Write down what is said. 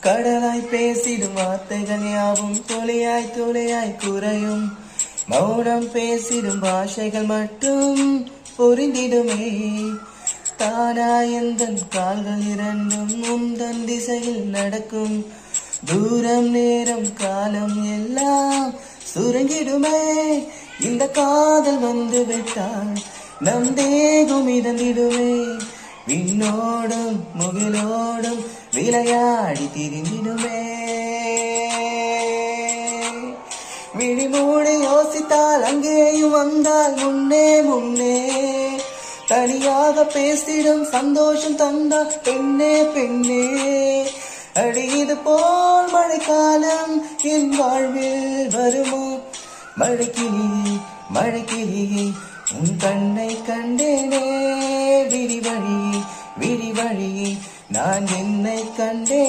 கடலாய் பேசிடும் வார்த்தைகள் யாவும் துளியாய் துளியாய் குறையும். மௌனம் பேசிடும் பாஷைகள் மட்டும் புரிந்திடுமே. தானாய் எந்தன் கால்கள் இரண்டும் உந்தன் திசையில் நடக்கும். தூரம் நேரம் காலம் எல்லாம் சுருங்கிடுமே. இந்த காதல் வந்து விட்டால் நம் தேகம் மிதந்திடுமே. விண்ணோடும் முகிலோடும் விளையாடி திரிந்திடுமே. விழிமூடி யோசித்தால் அங்கேயும் வந்தால் முன்னே முன்னே. தனியாக பேசிடும் சந்தோஷம் தந்தா பெண்ணே பெண்ணே. அடி இது போல் மழைக்காலம் என் வாழ்வில் வருமோ. மழைக்கிளியே மழைக்கிளியே உன் கண்ணை கண்டேனே. விழி வழியே நான் என்னை கண்டேன்.